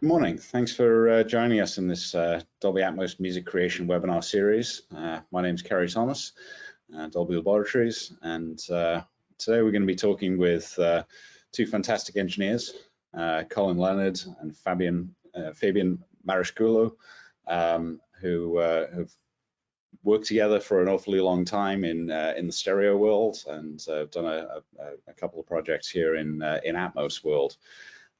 Good morning. Thanks for joining us in this Dolby Atmos music creation webinar series. My name is Ceri Thomas, Dolby Laboratories, and today we're going to be talking with two fantastic engineers, Colin Leonard and Fabian Marasciullo, who have worked together for an awfully long time in the stereo world, and done a couple of projects here in Atmos world.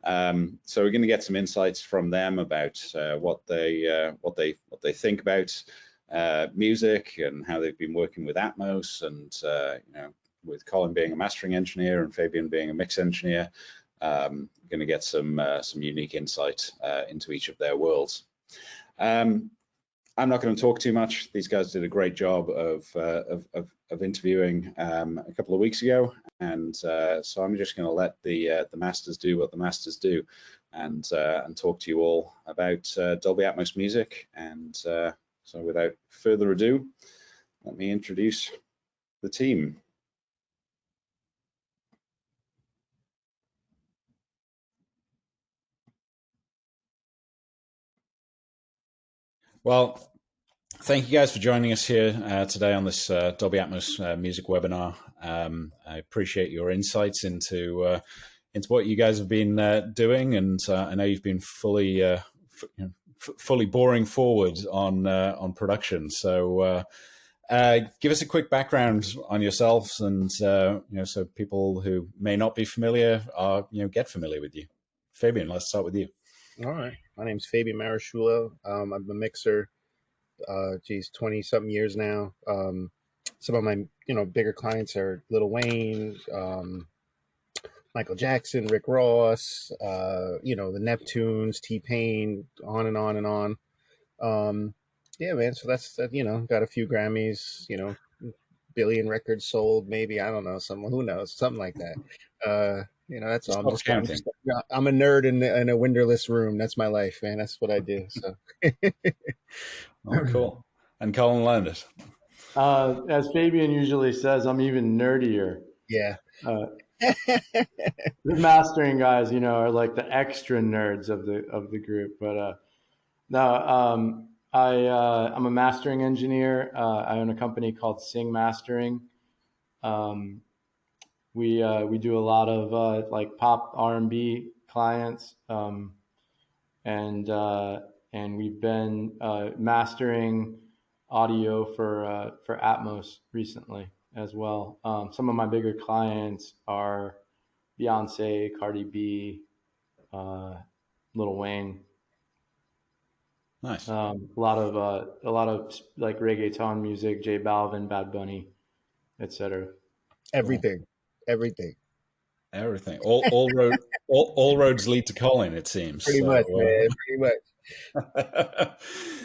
So we're going to get some insights from them about what they think about music and how they've been working with Atmos, and with Colin being a mastering engineer and Fabian being a mix engineer, going to get some unique insight into each of their worlds. I'm not going to talk too much. These guys did a great job of interviewing a couple of weeks ago, and so I'm just going to let the masters do what the masters do, and talk to you all about Dolby Atmos music. And so, without further ado, let me introduce the team. Well, thank you guys for joining us here today on this Dolby Atmos music webinar. I appreciate your insights into what you guys have been doing, and I know you've been fully boring forward on production. So give us a quick background on yourselves, and so people who may not be familiar are get familiar with you. Fabian, let's start with you. All right, my name's Fabian Marasciullo. I'm a mixer. 20 something years now. Some of my bigger clients are Lil Wayne, Michael Jackson, Rick Ross, the Neptunes, T-Pain, on and on and on. Yeah, man. So that's that. Got a few Grammys. Billion records sold, maybe. I don't know. Who knows? Something like that. That's all. I'm a nerd in a windowless room. That's my life, man. That's what I do. So. Oh, cool. And Colin Leonard. As Fabian usually says, I'm even nerdier. Yeah. The mastering guys, are like the extra nerds of the group. But no, I'm a mastering engineer. I own a company called Sing Mastering. We do a lot of like pop R&B clients, and we've been mastering audio for Atmos recently as well. Some of my bigger clients are Beyonce, Cardi B, Lil Wayne. Nice. A lot of like reggaeton music, J Balvin, Bad Bunny, etc. Everything. All roads lead to Colin, it seems. Pretty much, man. Pretty much.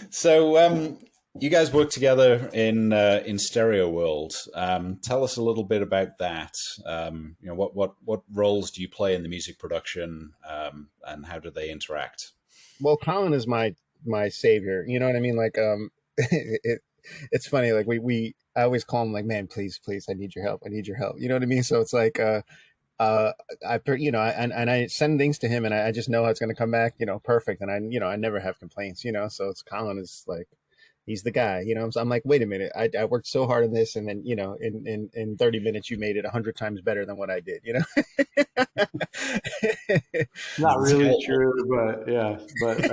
So you guys work together in Stereo World. Tell us a little bit about that. What roles do you play in the music production, and how do they interact? Well, Colin is my savior. You know what I mean? Like, it's funny. Like I always call him like, man, please, I need your help. You know what I mean? So it's like, I send things to him, and I just know how it's going to come back, perfect. And I never have complaints, so it's Colin is like, he's the guy, So I'm like, wait a minute, I worked so hard on this, and then, in 30 minutes, you made it 100 times better than what I did, Not really true, but yeah. But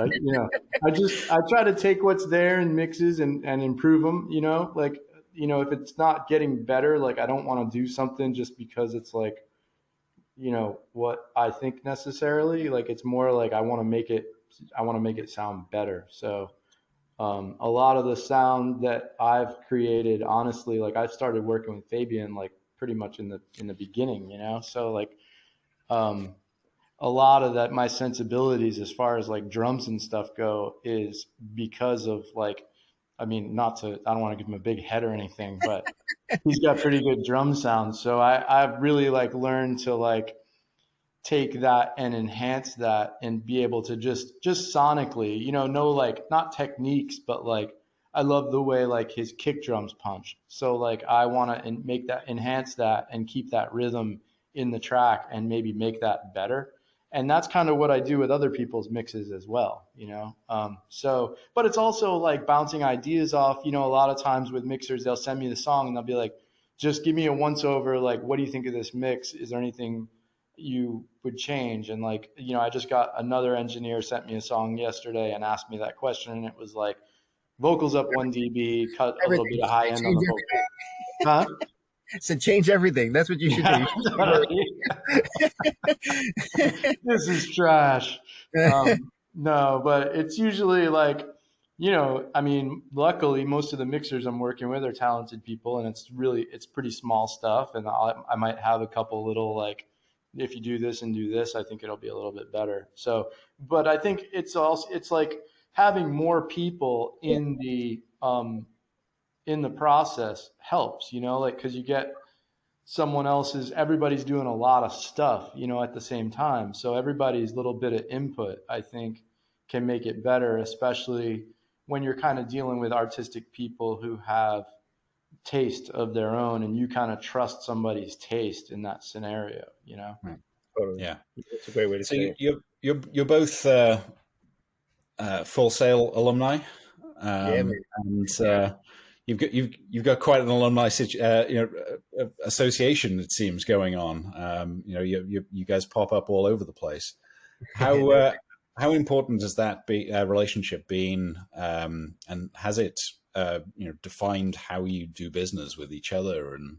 I try to take what's there in mixes and improve them. Like if it's not getting better, like I don't want to do something just because it's like, what I think necessarily. Like it's more like I want to make it sound better. So a lot of the sound that I've created, honestly, like I started working with Fabian like pretty much in the beginning, So like a lot of that, my sensibilities as far as like drums and stuff go, is because of like, I mean, I don't want to give him a big head or anything, but he's got pretty good drum sound. So I've really like learned to like take that and enhance that and be able to just sonically, know like not techniques, but like I love the way like his kick drums punch. So like I want to enhance that and keep that rhythm in the track and maybe make that better. And that's kind of what I do with other people's mixes as well, you know? So, but it's also like bouncing ideas off, you know, a lot of times with mixers, they'll send me the song and they'll be like, just give me a once over. Like, what do you think of this mix? Is there anything you would change? And like, you know, I just got another engineer sent me a song yesterday and asked me that question. And it was like, vocals up 1 dB, cut a little bit of high end on the vocal. Huh? So change everything. That's what you should do. This is trash. No, but it's usually like, you know, I mean, luckily most of the mixers I'm working with are talented people, and it's pretty small stuff. And I might have a couple little like, if you do this and do this, I think it'll be a little bit better. So, but I think it's like having more people in the process helps, you know, like, because you get everybody's doing a lot of stuff, you know, at the same time. So everybody's little bit of input, I think, can make it better, especially when you're kind of dealing with artistic people who have taste of their own, and you kind of trust somebody's taste in that scenario, you know? Totally. Yeah. It's a great way to say it. You're both Full Sail alumni. Yeah, and you've got quite an alumni association, it seems, going on. You know, you guys pop up all over the place. How important has that relationship been, and has it defined how you do business with each other? And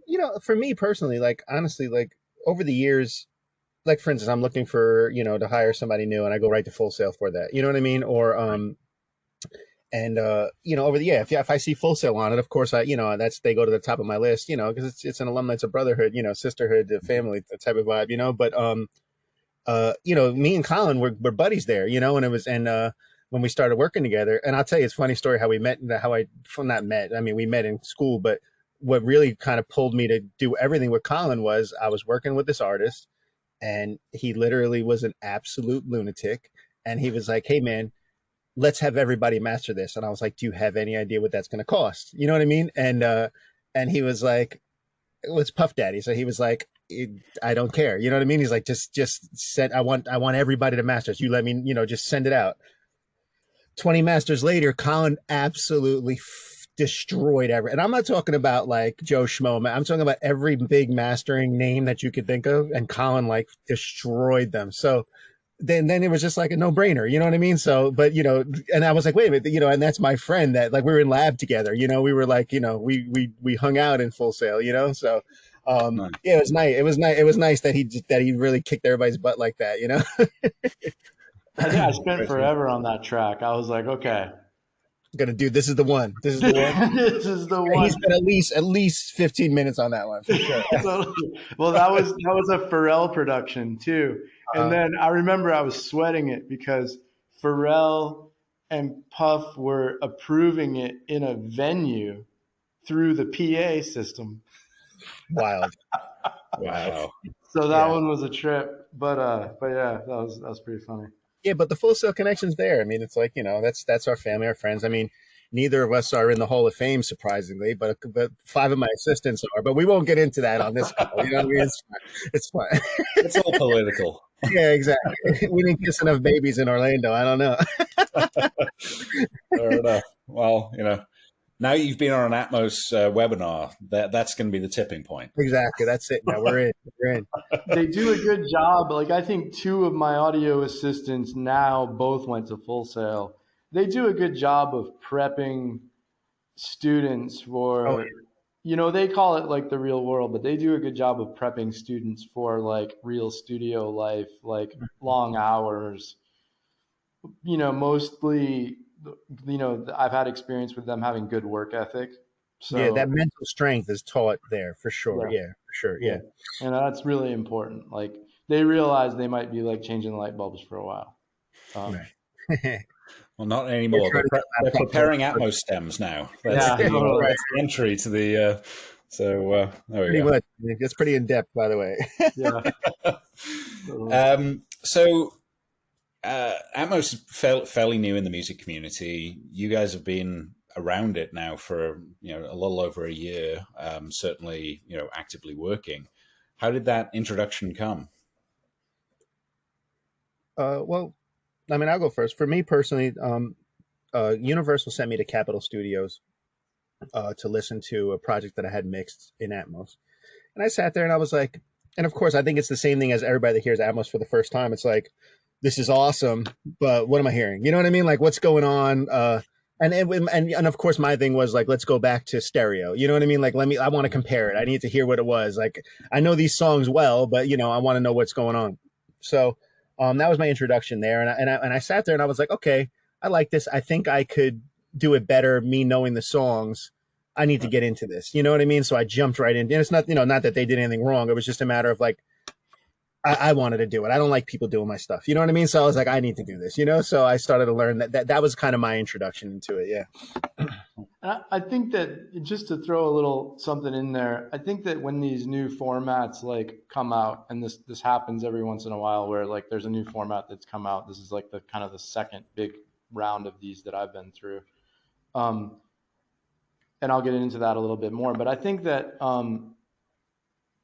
you know, for me personally, like honestly, like over the years, like for instance, I'm looking for, you know, to hire somebody new, and I go right to Full Sail for that. You know what I mean? Or and you know, over the if I see Full Sail on it, of course they go to the top of my list, you know, because it's an alumni, it's a brotherhood, you know, sisterhood, family, the type of vibe, you know. But you know, me and Colin were buddies there, you know, and it was when we started working together. And I'll tell you, it's a funny story how we met, not met. I mean, we met in school, but what really kind of pulled me to do everything with Colin was I was working with this artist, and he literally was an absolute lunatic, and he was like, "Hey, man, let's have everybody master this." And I was like, "Do you have any idea what that's going to cost?" You know what I mean? And he was like, "Well, it's Puff Daddy." So he was like, "I don't care." You know what I mean? He's like, just send, I want everybody to master it. You let me, you know, just send it out. 20 masters later, Colin absolutely destroyed every, and I'm not talking about like Joe Schmo. I'm talking about every big mastering name that you could think of. And Colin like destroyed them. So then it was just like a no-brainer, you know what I mean? So, but you know, and I was like, wait a minute, you know, and that's my friend that like we were in lab together, you know, we were like, you know, we hung out in Full Sail, you know, so nice. Yeah, it was nice. It was nice that he really kicked everybody's butt like that, you know. I think I spent forever on that track. I was like, okay, I'm gonna do this is the one. This is the one. This is the one. He spent at least 15 minutes on that one for sure. Well, that was a Pharrell production too. And then I remember I was sweating it because Pharrell and Puff were approving it in a venue through the PA system. Wild. Wow. So that one was a trip, but yeah, that was pretty funny. Yeah, but the Full Sail connection's there. I mean, it's like, you know, that's our family, our friends. I mean, neither of us are in the Hall of Fame, surprisingly, but 5 of my assistants are. But we won't get into that on this call. You know what I mean? It's fine. It's all political. Yeah, exactly. We didn't kiss enough babies in Orlando. I don't know. Fair enough. Well, you know, now you've been on an Atmos webinar, that's going to be the tipping point. Exactly. That's it. Now we're in. We're in. They do a good job. Like, I think 2 of my audio assistants now both went to Full Sail. They do a good job of prepping students for, you know, they call it like the real world, but they do a good job of prepping students for like real studio life, like long hours. You know, mostly, you know, I've had experience with them having good work ethic. So, yeah, that mental strength is taught there for sure. Yeah, for sure. Yeah. And that's really important. Like, they realize they might be like changing light bulbs for a while. Right. Well, not anymore. They're preparing Atmos stems now. That's the entry to the. So there we go. It's pretty in depth, by the way. Yeah. So Atmos is fairly new in the music community. You guys have been around it now for a little over a year. Certainly, actively working. How did that introduction come? Well, I mean, I'll go first. For me personally, Universal sent me to Capitol Studios to listen to a project that I had mixed in Atmos. And I sat there and I was like, and of course, I think it's the same thing as everybody that hears Atmos for the first time. It's like, this is awesome, but what am I hearing? You know what I mean? Like, what's going on? And of course, my thing was like, let's go back to stereo. You know what I mean? Like, I want to compare it. I need to hear what it was. Like, I know these songs well, but I want to know what's going on. So, that was my introduction there. And I sat there and I was like, okay, I like this. I think I could do it better. Me knowing the songs, I need to get into this. You know what I mean? So I jumped right in. And it's not, not that they did anything wrong. It was just a matter of like, I wanted to do it. I don't like people doing my stuff. You know what I mean? So I was like, I need to do this, So I started to learn that was kind of my introduction into it. Yeah. I think that, just to throw a little something in there, I think that when these new formats like come out, and this happens every once in a while, where like there's a new format that's come out. This is like the kind of the second big round of these that I've been through. And I'll get into that a little bit more, but I think that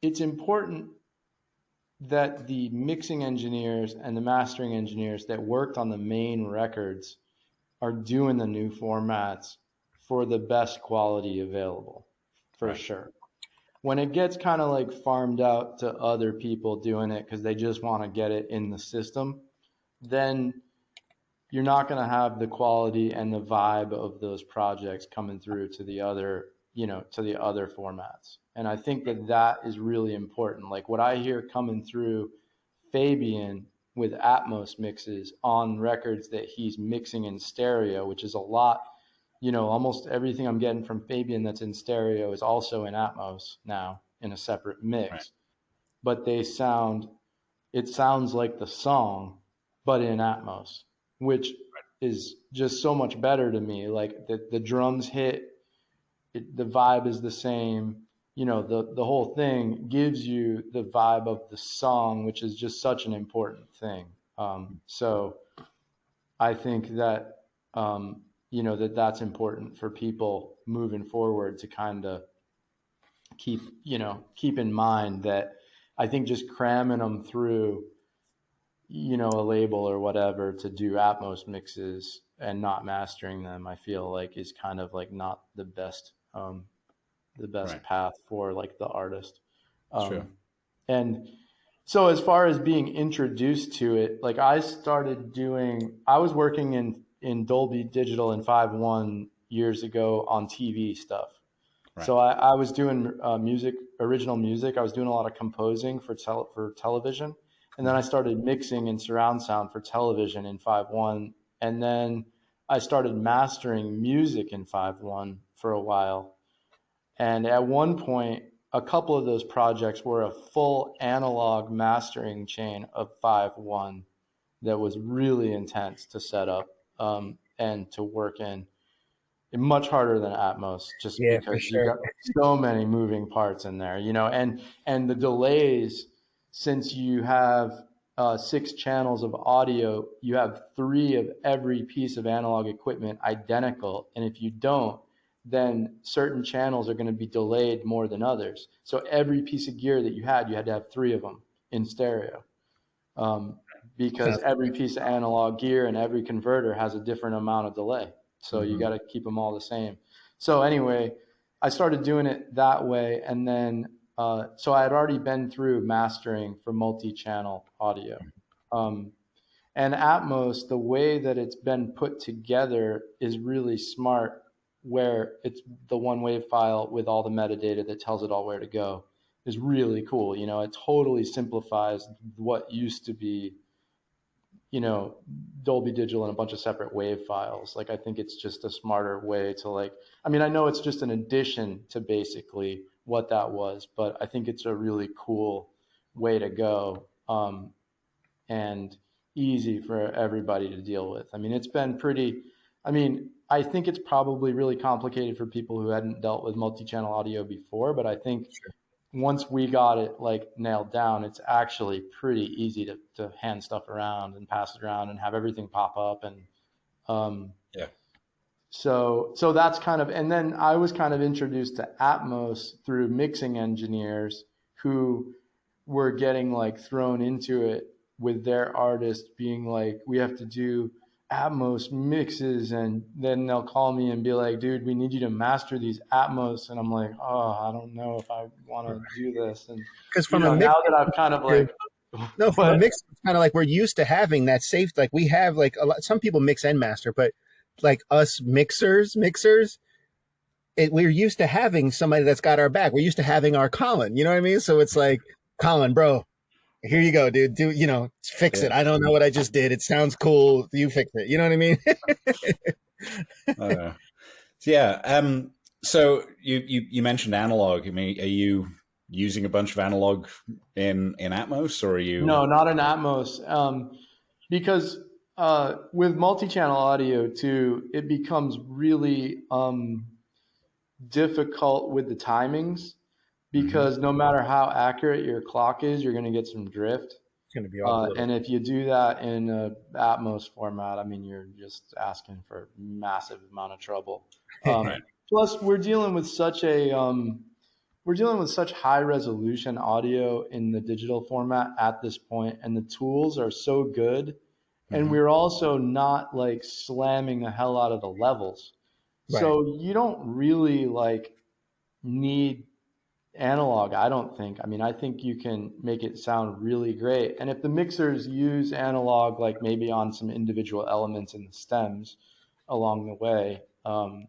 it's important that the mixing engineers and the mastering engineers that worked on the main records are doing the new formats for the best quality available, for sure. When it gets kind of like farmed out to other people doing it because they just want to get it in the system, then you're not going to have the quality and the vibe of those projects coming through to the other, to the other formats. And I think that is really important. Like what I hear coming through Fabian with Atmos mixes on records that he's mixing in stereo, which is a lot, almost everything I'm getting from Fabian that's in stereo is also in Atmos now in a separate mix. But it sounds like the song, but in Atmos, which is just so much better to me. Like the drums hit, the vibe is the same. The whole thing gives you the vibe of the song, which is just such an important thing. So I think that, that's important for people moving forward to kind of keep in mind that I think just cramming them through, a label or whatever to do Atmos mixes and not mastering them, I feel like is kind of like not the best path for like the artist. Sure. And so as far as being introduced to it, like I was working in Dolby Digital in 5.1 years ago on TV stuff. So I was doing original music. I was doing a lot of composing for television. And then I started mixing in surround sound for television in 5.1. And then I started mastering music in 5.1 for a while. And at one point, a couple of those projects were a full analog mastering chain of 5.1 that was really intense to set up and to work in. Much harder than Atmos, just because you got so many moving parts in there, and the delays, since you have 6 channels of audio, you have 3 of every piece of analog equipment identical. And if you don't, then certain channels are going to be delayed more than others. So every piece of gear that you had to have 3 of them in stereo. Because every piece of analog gear and every converter has a different amount of delay. So you got to keep them all the same. So anyway, I started doing it that way. And then, so I had already been through mastering for multi-channel audio. And Atmos, the way that it's been put together is really smart, where it's the one wave file with all the metadata that tells it all where to go is really cool. It totally simplifies what used to be, Dolby Digital and a bunch of separate wave files. Like, I think it's just a smarter way to I know it's just an addition to basically what that was, but I think it's a really cool way to go, and easy for everybody to deal with. It's been I think it's probably really complicated for people who hadn't dealt with multi-channel audio before, but I think once we got it nailed down, it's actually pretty easy to hand stuff around and pass it around and have everything pop up. And so that's kind of, and then I was kind of introduced to Atmos through mixing engineers who were getting thrown into it with their artist being like, we have to do Atmos mixes, and then they'll call me and be like, dude, we need you to master these Atmos, and I'm like, oh, I don't know if I want to do this. And Because from a mix, now that I've kind of like, no, from a mix, it's kind of like we're used to having that safe. Like we have like a lot. Some people mix and master, but like us mixers, we're used to having somebody that's got our back. We're used to having our Colin. You know what I mean? So it's like, Colin, bro, here you go, dude. Fix it. I don't know what I just did. It sounds cool. You fix it. You know what I mean? So you mentioned analog. I mean, are you using a bunch of analog in Atmos, or are you? No, not in Atmos. Because with multi-channel audio too, it becomes really difficult with the timings, because no matter how accurate your clock is, you're going to get some drift. It's going to be off. And if you do that in a Atmos format, I mean, you're just asking for a massive amount of trouble. Right. Plus, we're dealing with such high resolution audio in the digital format at this point, and the tools are so good, and we're also not like slamming the hell out of the levels. Right. So you don't really like need analog, I don't think. I mean, I think you can make it sound really great. And if the mixers use analog, like maybe on some individual elements in the stems along the way, for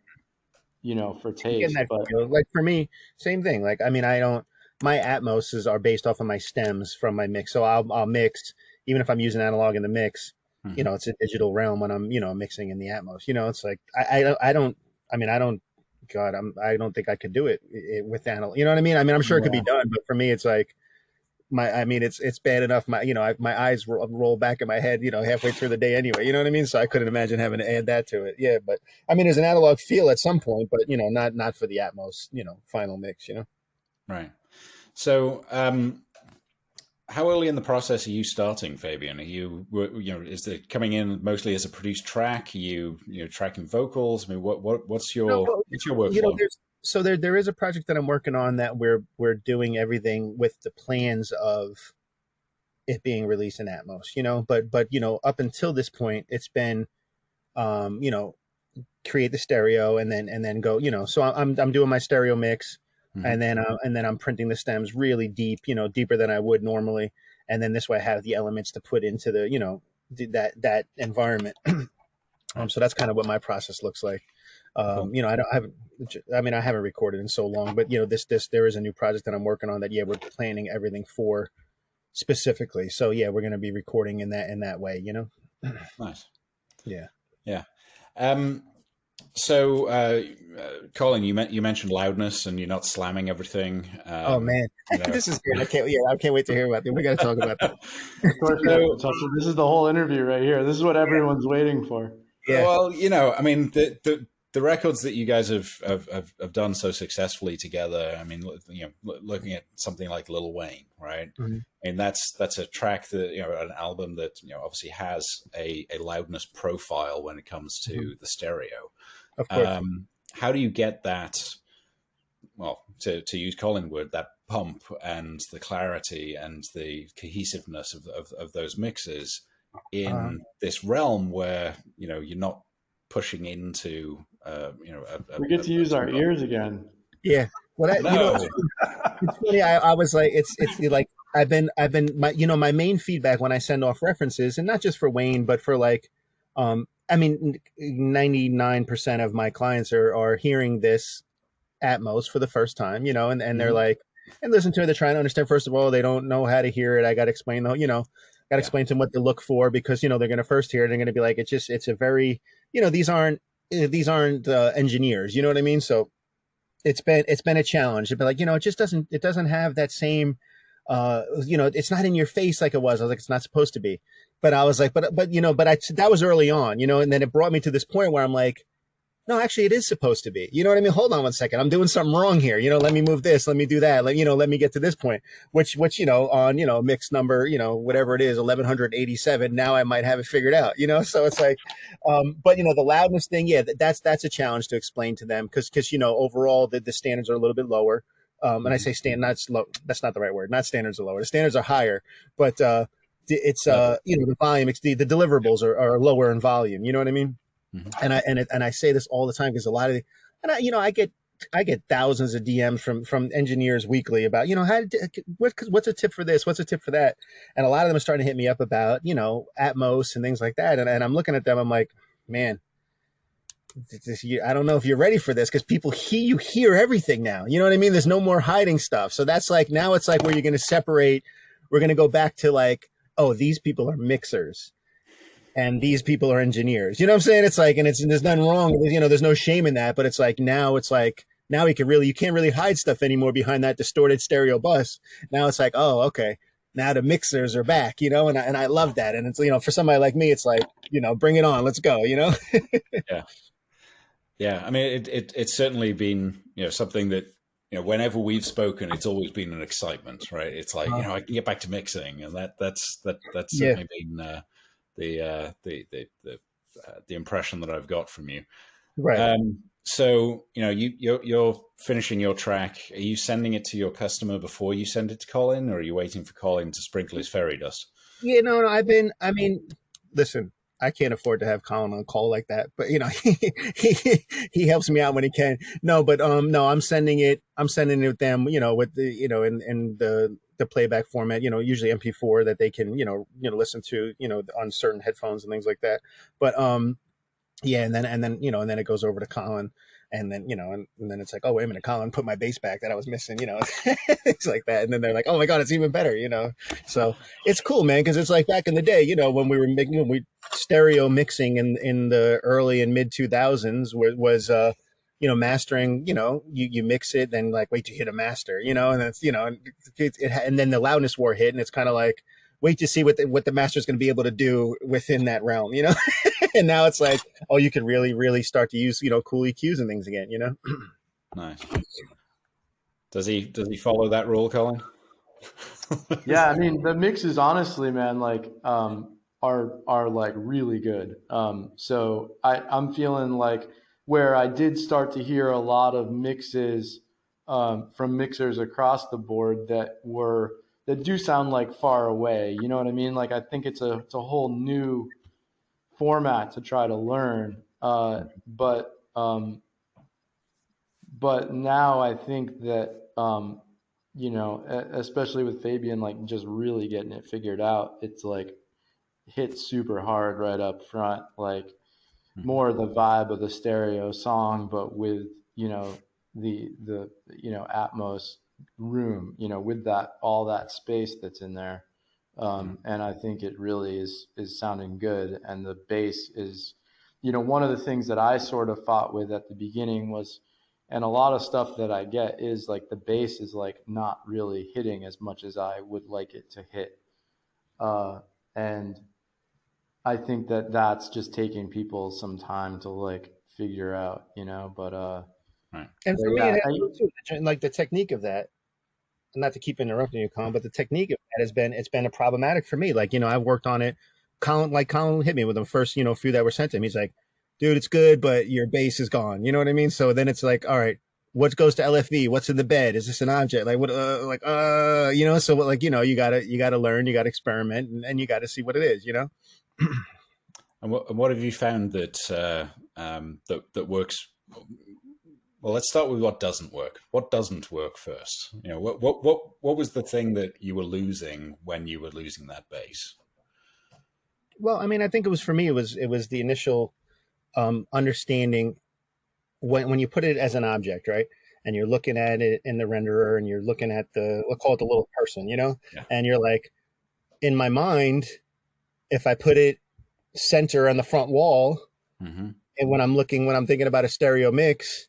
taste. But like for me, same thing. Like, I mean, my Atmoses are based off of my stems from my mix. So I'll mix, even if I'm using analog in the mix, it's a digital realm when I'm, mixing in the Atmos. It's like, I don't think I could do it with analog. You know what I mean? I mean, I'm sure it could be done, but for me, it's like it's bad enough. My eyes roll back in my head, halfway through the day anyway. You know what I mean? So I couldn't imagine having to add that to it. Yeah, but I mean, there's an analog feel at some point, but not for the Atmos, final mix. Right. So, how early in the process are you starting, Fabian? Are you, is it coming in mostly as a produced track? Are you, tracking vocals? I mean, what's your workflow? There is a project that I'm working on that we're doing everything with the plans of it being released in Atmos, but up until this point, it's been, create the stereo and then go, so I'm doing my stereo mix. And then I'm printing the stems really deep, deeper than I would normally. And then this way I have the elements to put into the, that environment. So that's kind of what my process looks like. Cool. I haven't recorded in so long, but there is a new project that I'm working on that, we're planning everything for specifically. So we're going to be recording in that way, Nice. Yeah. Yeah. So, Colin, you mentioned loudness and you're not slamming everything. Oh man, this is good. I can't wait to hear about it. We got to talk about that. Of course, this is the whole interview right here. This is what everyone's waiting for. Yeah. Well, I mean, the records that you guys have done so successfully together. I mean, looking at something like Lil Wayne, right? And that's a track that an album that obviously has a loudness profile when it comes to the stereo. Of course. How do you get that? Well, to use Colin word, that pump and the clarity and the cohesiveness of those mixes in this realm where you're not pushing into we get to use our ears again. Yeah. Well, it's funny. I was like, it's like I've been my main feedback when I send off references, and not just for Wayne, but for like, I mean, 99% of my clients are hearing this Atmos for the first time, and they're like, and listen to it. They're trying to understand. First of all, they don't know how to hear it. I got to explain explain to them what to look for, because they're going to first hear it. They're going to be like, it's a very, these aren't engineers. You know what I mean? So it's been a challenge. It'd be like, it doesn't have that same, it's not in your face like it was. I was like, it's not supposed to be. But I was like, but that was early on, and then it brought me to this point where I'm like, no, actually it is supposed to be. You know what I mean? Hold on 1 second. I'm doing something wrong here. Let me move this. Let me do that. Let me get to this point, which on, mix number, whatever it is, 1187. Now I might have it figured out, so it's like, but the loudness thing, that's a challenge to explain to them because overall the standards are a little bit lower. And I say that's not the right word. Not standards are lower. The standards are higher, but it's the volume, the deliverables are lower in volume. You know what I mean? Mhm. And I say this all the time because a lot of I get thousands of DMs from engineers weekly about, what's a tip for this? What's a tip for that? And a lot of them are starting to hit me up about, Atmos and things like that. And I'm looking at them, I'm like, man, I don't know if you're ready for this because you hear everything now. You know what I mean? There's no more hiding stuff. So that's like, now it's like where you're going to separate. We're going to go back to like, oh, these people are mixers and these people are engineers. You know what I'm saying? It's like, and there's nothing wrong with, there's no shame in that, but it's like, now you can't really hide stuff anymore behind that distorted stereo bus. Now it's like, oh, okay. Now the mixers are back, and I love that. And it's, for somebody like me, it's like, bring it on, let's go, Yeah. Yeah. I mean, it's certainly been, something that, whenever we've spoken, it's always been an excitement, right? It's like, I can get back to mixing, and that's certainly been the impression that I've got from you. Right. So you're finishing your track. Are you sending it to your customer before you send it to Colin, or are you waiting for Colin to sprinkle his fairy dust? Yeah, no, listen, I can't afford to have Colin on call like that, but he helps me out when he can. No, but no, I'm sending it with them, with the, in the playback format, usually MP4 that they can, listen to, on certain headphones and things like that. But yeah, and then it goes over to Colin, and then and then it's like, oh, wait a minute, Colin, put my bass back that I was missing, things like that, and then they're like, oh my God, it's even better, So it's cool, man, because it's like back in the day, when we were making stereo mixing in the early and mid 2000s was mastering, you mix it, then like wait to hit a master, and that's and then the loudness war hit, and it's kind of like wait to see what the master is going to be able to do within that realm, and now it's like, oh, you can really, really start to use, cool EQs and things again, Nice. Does he follow that rule, Colin? Yeah, I mean the mixes, honestly, man, like are like really good. So I'm feeling like where I did start to hear a lot of mixes from mixers across the board that do sound like far away. You know what I mean? Like I think it's a whole new format to try to learn. But now I think that especially with Fabian, like just really getting it figured out, it's like hit super hard right up front, like more the vibe of the stereo song, but with the Atmos room, with that all that space that's in there. And I think it really is sounding good. And the bass is, one of the things that I sort of fought with at the beginning was, and a lot of stuff that I get is like the bass is like not really hitting as much as I would like it to hit. And I think that that's just taking people some time to like figure out, but Right. And for me, yeah, like the technique of that, not to keep interrupting you, Colin, but the technique of that it's been a problematic for me. Like, I've worked on it. Colin hit me with the first, few that were sent to him. He's like, dude, it's good, but your bass is gone. You know what I mean? So then it's like, all right, what goes to LFV? What's in the bed? Is this an object? Like what, so like, you gotta learn, you gotta experiment, and you gotta see what it is, And what have you found that that works? Well, let's start with what doesn't work. What doesn't work first? What was the thing that you were losing when you were losing that bass? Well, I mean, I think it was for me. It was the initial understanding when you put it as an object, right? And you're looking at it in the renderer, and you're looking at we'll call it the little person, Yeah. And you're like, in my mind, if I put it center on the front wall, Mm-hmm. and when I'm thinking about a stereo mix,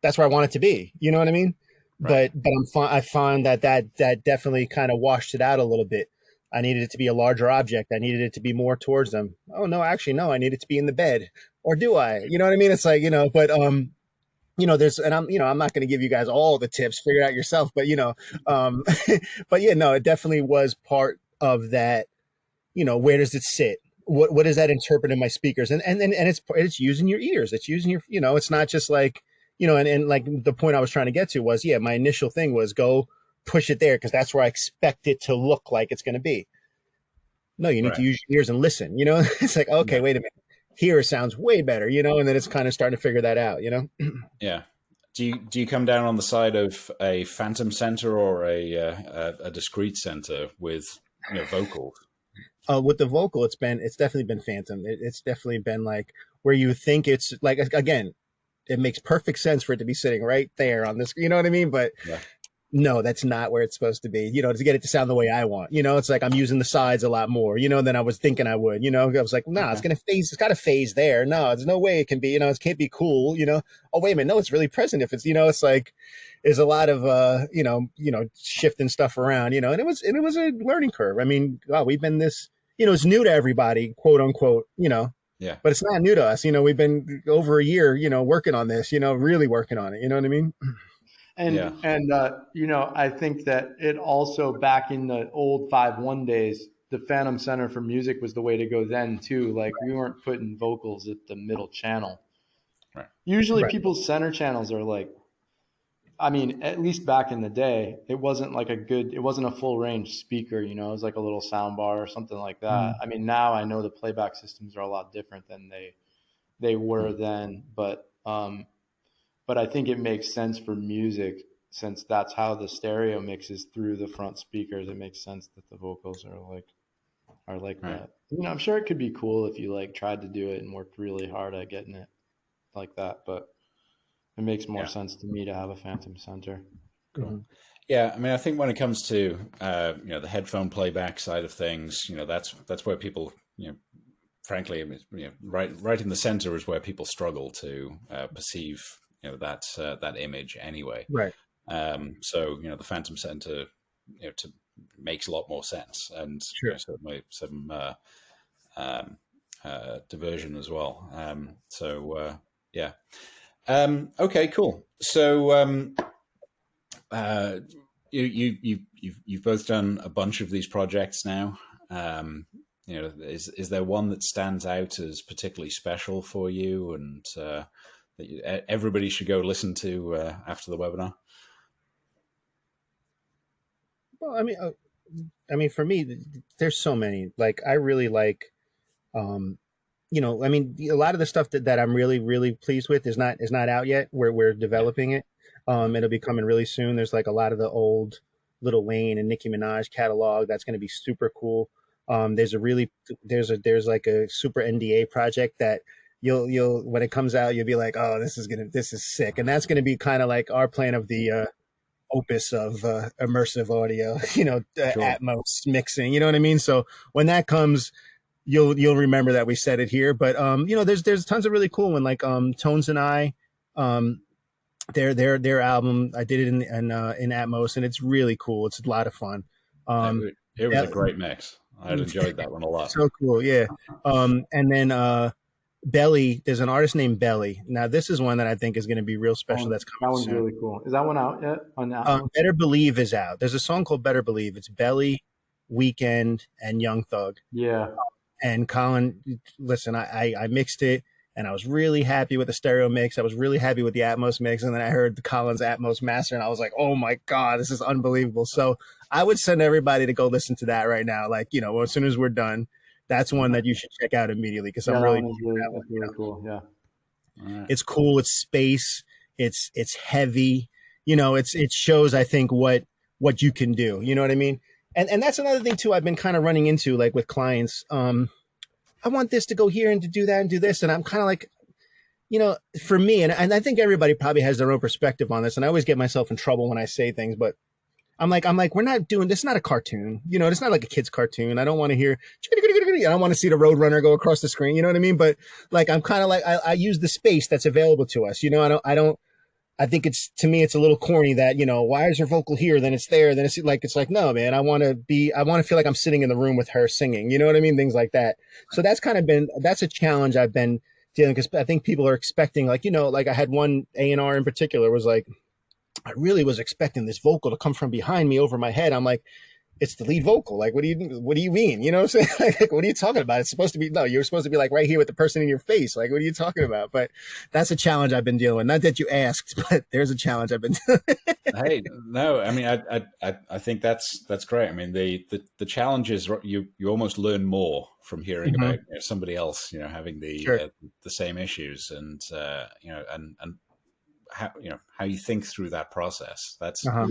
that's where I want it to be. You know what I mean? Right. But I find that definitely kind of washed it out a little bit. I needed it to be a larger object. I needed it to be more towards them. Oh no, actually no, I need it to be in the bed. Or do I? You know what I mean? It's like, but there's, and I'm not going to give you guys all the tips, figure it out yourself, but but yeah, no, it definitely was part of that. Where does it sit? What does that interpret in my speakers? And it's using your ears. It's using your, it's not just like, and like the point I was trying to get to was, yeah, my initial thing was go push it there because that's where I expect it to look like it's going to be. No, you need to Right. use your ears and listen, you know? It's like, okay, Yeah. wait a minute. Here sounds way better, you know? And then it's kind of starting to figure that out, you know? Yeah. Do you come down on the side of a phantom center or a discrete center with vocals? With the vocal, it's definitely been phantom. It's definitely been like where you think it's like, again, it makes perfect sense for it to be sitting right there on this, you know what I mean? But Yeah. no, that's not where it's supposed to be, you know, to get it to sound the way I want. You know, it's like I'm using the sides a lot more, you know, than I was thinking I would, you know. I was like, nah, it's Okay. gonna phase, it's got to phase there. No, there's no way it can be, you know, it can't be cool, you know. Oh, wait a minute, no, it's really present if it's, you know, it's like there's a lot of shifting stuff around, you know, and it was a learning curve. I mean, wow, we've been this, you know, it's new to everybody, quote unquote, you know, Yeah. but it's not new to us. You know, we've been over a year, you know, working on this, you know, really working on it. You know what I mean? Yeah. And you know, I think that it also back in the old 5.1 days, the Phantom Center for music was the way to go then too. Like we weren't putting vocals at the middle channel. Right. Usually Right. people's center channels are like, I mean, at least back in the day, it wasn't like it wasn't a full range speaker, you know, it was like a little sound bar or something like that. I mean, now I know the playback systems are a lot different than they were Mm. then, but I think it makes sense for music since that's how the stereo mixes through the front speakers. It makes sense that the vocals are like Right. that. You know, I'm sure it could be cool if you like tried to do it and worked really hard at getting it like that, but it makes more Yeah. sense to me to have a phantom center. Cool. Mhm. Yeah, I mean, I think when it comes to the headphone playback side of things, that's where people, frankly, I mean, right in the center is where people struggle to perceive, that image anyway. Right. So the Phantom Center, makes a lot more sense, and Sure. certainly some um, diversion as well. Yeah. Okay, cool. So uh, you've both done a bunch of these projects now. Is there one that stands out as particularly special for you, and that everybody should go listen to after the webinar? Well, I mean, for me, there's so many. Like, I really like, um, I mean, a lot of the stuff that I'm really, really pleased with is not out yet. We're Yeah. developing it. It'll be coming really soon. There's like a lot of the old Lil Wayne and Nicki Minaj catalog that's going to be super cool. There's a really there's like a super NDA project that you'll when it comes out you'll be like, oh, this is sick, and that's gonna be kind of like our plan of the opus of immersive audio, Sure. Atmos mixing, you know what I mean? So when that comes, you'll remember that we said it here. But there's tons of really cool one like Tones and I, um, their album. I did it in Atmos, and it's really cool. It's a lot of fun. Um, It was a Bel- great mix. I enjoyed that one a lot. so cool, yeah. And then Belly, there's an artist named Belly. Now this is one that I think is going to be real special. That's That coming one's soon. really cool. Is that one out yet on Atmos? Better Believe is out. There's a song called Better Believe. It's Belly, Weekend, and Young Thug. Yeah. And Colin, listen, I mixed it, and I was really happy with the stereo mix. I was really happy with the Atmos mix, and then I heard the Colin's Atmos master, and I was like, oh my God, this is unbelievable. So I would send everybody to go listen to that right now. Like, as soon as we're done, that's one that you should check out immediately because Yeah, I'm that really one is that that's one. really cool. Yeah. All right. It's cool. It's space. It's heavy. It shows, I think, what you can do. You know what I mean? And that's another thing too. I've been kind of running into like with clients. I want this to go here and to do that and do this, and I'm kind of like, for me, and I think everybody probably has their own perspective on this, and I always get myself in trouble when I say things, but I'm like, we're not doing this. Is not a cartoon, it's not like a kid's cartoon. I don't want to hear, I don't want to see the Roadrunner go across the screen. You know what I mean? But like, I'm kind of like, I use the space that's available to us. I think to me, it's a little corny that, why is her vocal here? Then it's there. Then it's like, no, man, I want to feel like I'm sitting in the room with her singing. You know what I mean? Things like that. So that's a challenge I've been dealing, because I think people are expecting, like, like I had one A&R in particular was like, I really was expecting this vocal to come from behind me over my head. I'm like, it's the lead vocal. Like, what do you mean? You know what I'm saying? Like, what are you talking about? It's supposed to be, no, you're supposed to be like right here with the person in your face. Like, what are you talking about? But that's a challenge I've been dealing with. Not that you asked, but there's a challenge I've been dealing with. Hey, no, I mean, I think that's great. I mean, the challenge is you almost learn more from hearing about somebody else, having Sure. the same issues, and and how how you think through that process. That's Yeah.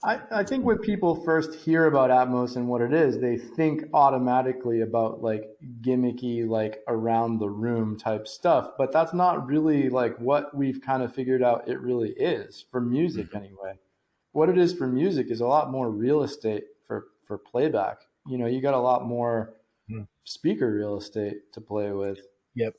I think when people first hear about Atmos and what it is, they think automatically about like gimmicky, like around the room type stuff. But that's not really like what we've kind of figured out it really is for music anyway. What it is for music is a lot more real estate for playback. You got a lot more speaker real estate to play with. Yep.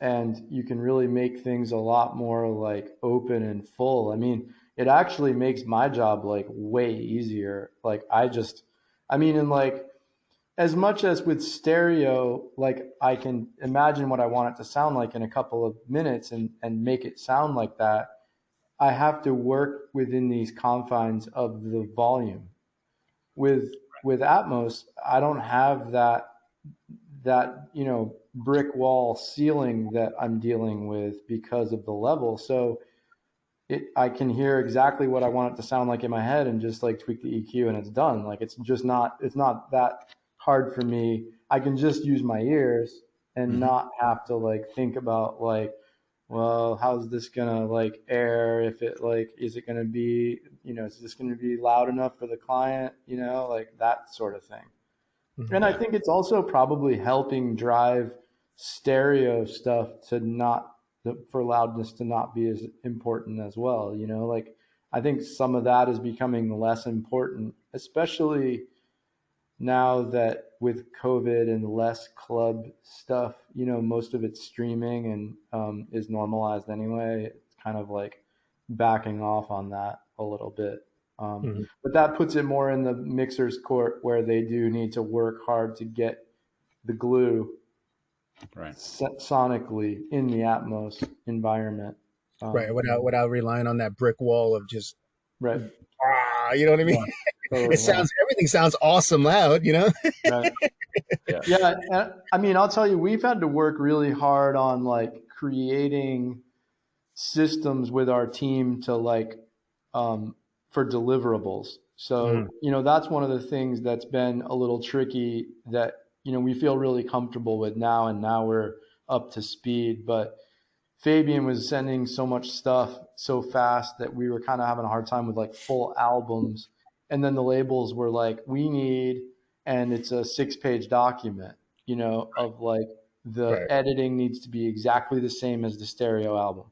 And you can really make things a lot more like open and full. I mean, it actually makes my job like way easier. Like and like as much as with stereo, like I can imagine what I want it to sound like in a couple of minutes and make it sound like that. I have to work within these confines of the volume. With Atmos, I don't have that brick wall ceiling that I'm dealing with because of the level. So I can hear exactly what I want it to sound like in my head and just like tweak the EQ and it's done. Like it's not that hard for me. I can just use my ears and not have to like think about like, well, how's this gonna like air? If it like, is it gonna be, is this gonna be loud enough for the client? Like that sort of thing. And I think it's also probably helping drive stereo stuff for loudness to not be as important as well. Like I think some of that is becoming less important, especially now that with COVID and less club stuff, most of it's streaming and is normalized anyway. It's kind of like backing off on that a little bit. But that puts it more in the mixer's court where they do need to work hard to get the glue sonically in the Atmos environment. Right. Without relying on that brick wall of just, Right. You know what I mean? Yeah, totally, everything sounds awesome loud, Right. Yeah. I mean, I'll tell you, we've had to work really hard on like creating systems with our team to like, for deliverables. So, that's one of the things that's been a little tricky that, we feel really comfortable with now, and now we're up to speed. But Fabian was sending so much stuff so fast that we were kind of having a hard time with like full albums. And then the labels were like, we need, and it's a 6-page document, of like the editing needs to be exactly the same as the stereo album.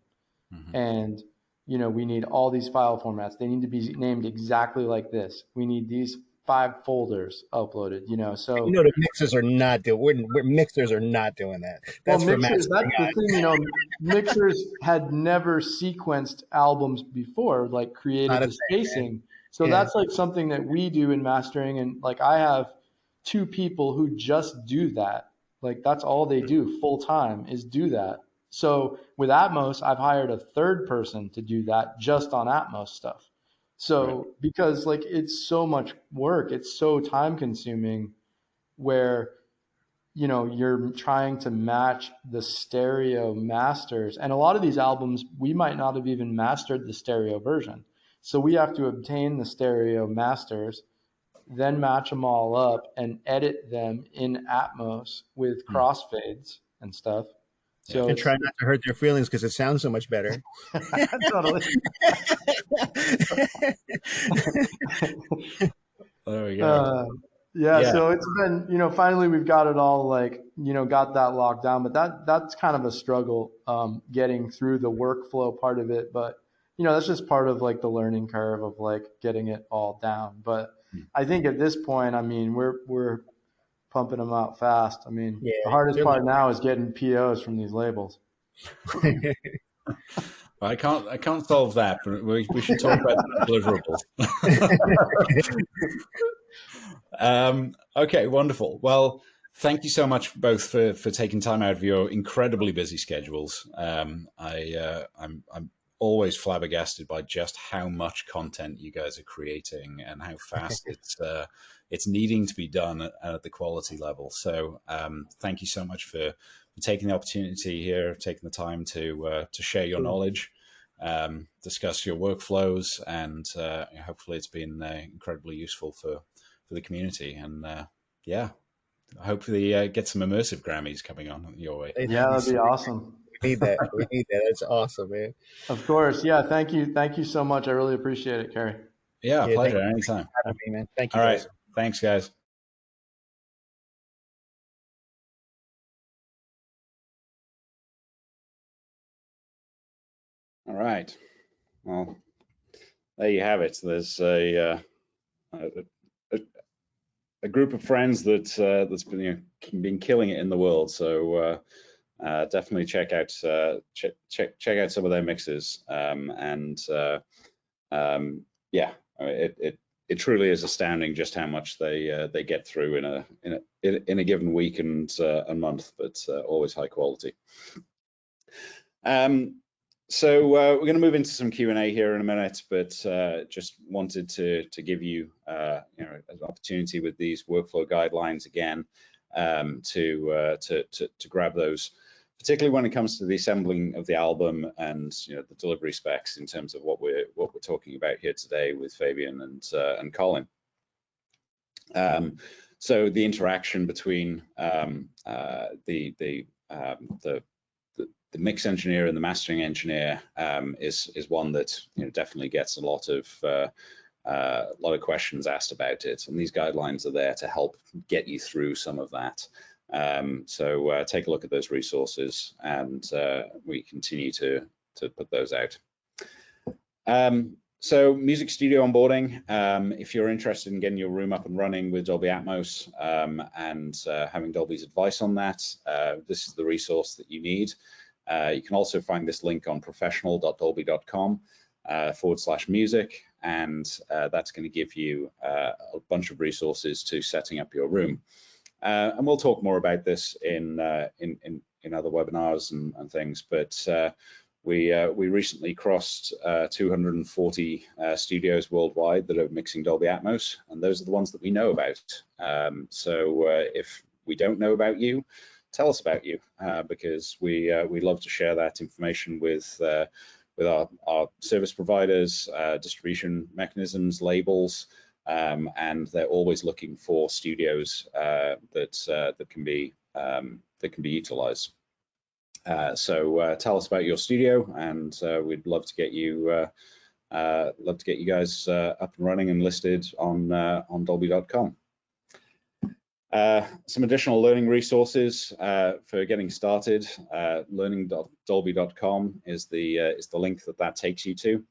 And we need all these file formats. They need to be named exactly like this. We need these 5 folders uploaded, so. The mixers are not doing, mixers are not doing that. That's mixers, that's the thing, mixers had never sequenced albums before, like created the spacing. So that's like something that we do in mastering. And like, I have 2 people who just do that. Like that's all they do full time is do that. So with Atmos, I've hired a 3rd person to do that just on Atmos stuff. So because like it's so much work, it's so time consuming where, you're trying to match the stereo masters. And a lot of these albums, we might not have even mastered the stereo version. So we have to obtain the stereo masters, then match them all up and edit them in Atmos with crossfades and stuff. So and try not to hurt their feelings because it sounds so much better. Totally. There we go. Yeah, so it's been, finally we've got it all like, got that locked down, but that's kind of a struggle, getting through the workflow part of it. But, that's just part of like the learning curve of like getting it all down. But I think at this point, I mean, we're pumping them out fast. I mean, the hardest part now is getting POs from these labels. I can't solve that, but we should talk about deliverables. Okay, wonderful. Well, thank you so much both for taking time out of your incredibly busy schedules. I'm always flabbergasted by just how much content you guys are creating and how fast it's needing to be done at the quality level. So thank you so much for taking the opportunity here, taking the time to share your knowledge, discuss your workflows, and hopefully it's been incredibly useful for the community. And yeah, hopefully get some immersive Grammys coming on your way. Yeah, that'd be awesome. We need that. We need that. It's awesome, man. Of course. Yeah. Thank you so much. I really appreciate it, Ceri. Yeah, Yeah, pleasure. thank you Anytime. for having me, man. Thank you, All guys. right. Thanks, guys. All right. Well, there you have it. There's a group of friends that's been killing it in the world. So definitely check out check out some of their mixes. Yeah, it truly is astounding just how much they get through in a given week and month, but always high quality. So we're going to move into some Q&A here in a minute, but just wanted to give you, an opportunity with these workflow guidelines again to grab those, particularly when it comes to the assembling of the album and the delivery specs in terms of what we're talking about here today with Fabian and Colin. So the interaction between the mix engineer and the mastering engineer is one that definitely gets a lot of questions asked about it, and these guidelines are there to help get you through some of that. So take a look at those resources, and we continue to put those out. So music studio onboarding, if you're interested in getting your room up and running with Dolby Atmos and having Dolby's advice on that, this is the resource that you need. You can also find this link on professional.dolby.com /music, and that's going to give you a bunch of resources to setting up your room. And we'll talk more about this in other webinars and things, but we recently crossed 240 studios worldwide that are mixing Dolby Atmos, and those are the ones that we know about. So if we don't know about you, tell us about you, because we love to share that information with our service providers, distribution mechanisms, labels, and they're always looking for studios that can be utilized. So tell us about your studio, and we'd love to get you guys up and running and listed on Dolby.com. Some additional learning resources for getting started. Learning.dolby.com is the link that takes you to,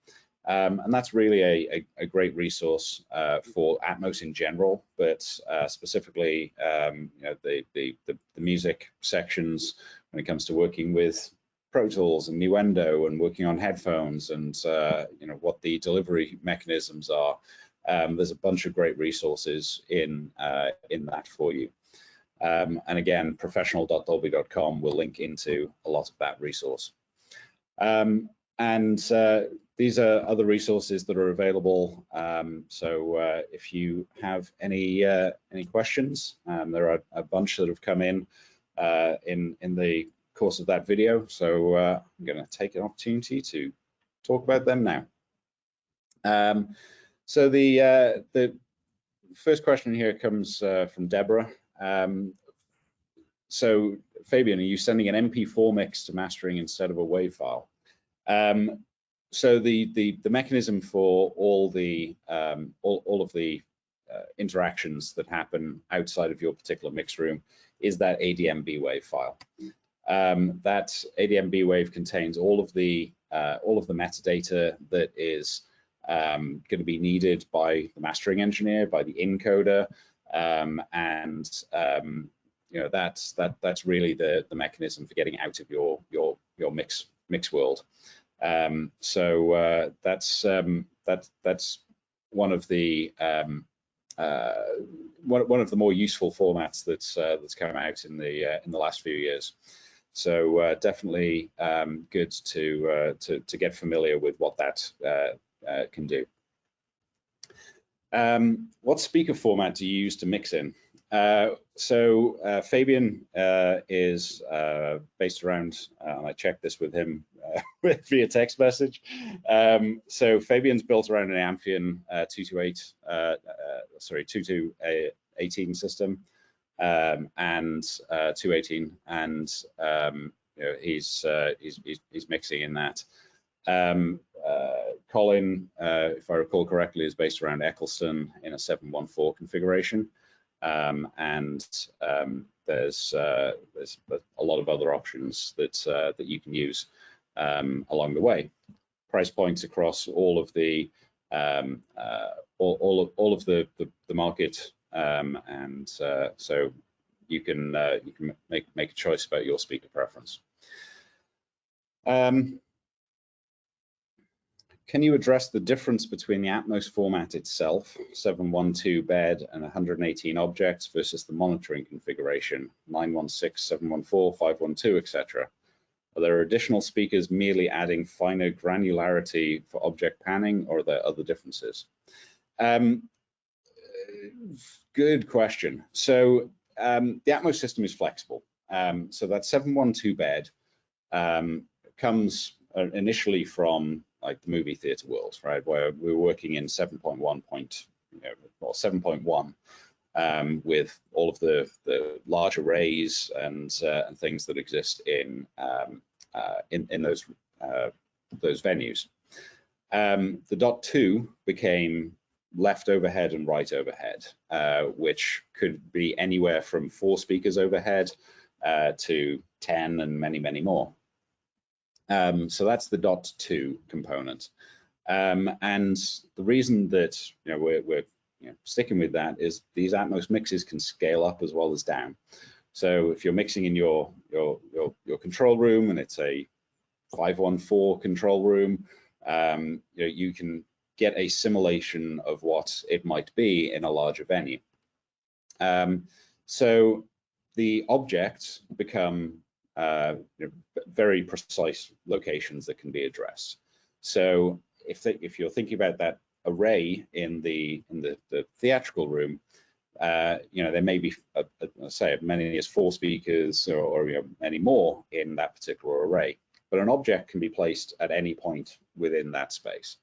and that's really a great resource for Atmos in general, but specifically the music sections when it comes to working with Pro Tools and Nuendo and working on headphones and what the delivery mechanisms are. There's a bunch of great resources in that for you. And again, professional.dolby.com will link into a lot of that resource. And these are other resources that are available. So if you have any questions, there are a bunch that have come in the course of that video. So I'm going to take an opportunity to talk about them now. So the first question here comes from Deborah. So Fabian, are you sending an MP4 mix to mastering instead of a WAV file? So the mechanism for all of the interactions that happen outside of your particular mix room is that ADM-B WAV file. That ADM-B WAV contains all of the metadata that is going to be needed by the mastering engineer, by the encoder, and that's really the mechanism for getting out of your mix world. So that's one of the more useful formats that's come out in the last few years. So definitely good to get familiar with what that can do. What speaker format do you use to mix in? Fabian is based around, and I checked this with him via text message. So Fabian's built around an Amphion 2218 system and 218, and you know, he's mixing in that. Colin, if I recall correctly, is based around Eccleston in a 714 configuration, and there's a lot of other options that you can use along the way. Price points across all of the all of the market, and so you can make a choice about your speaker preference. Can you address the difference between the Atmos format itself, 712 bed and 118 objects, versus the monitoring configuration, 916, 714, 512, etc.? Are there additional speakers merely adding finer granularity for object panning, or are there other differences? Good question. So the Atmos system is flexible. So that 712 bed comes initially from like the movie theater world, right, where we're working in 7.1 with all of the large arrays and things that exist in those venues. The dot 2 became left overhead and right overhead, which could be anywhere from 4 speakers overhead to 10 and many more. So that's the dot 2 component, and the reason that we're sticking with that is these Atmos mixes can scale up as well as down. So if you're mixing in your control room and it's a 514 control room, you can get a simulation of what it might be in a larger venue. So the objects become very precise locations that can be addressed. So if you're thinking about that array in the theatrical room, there may be say many as 4 speakers or many more in that particular array, but an object can be placed at any point within that space.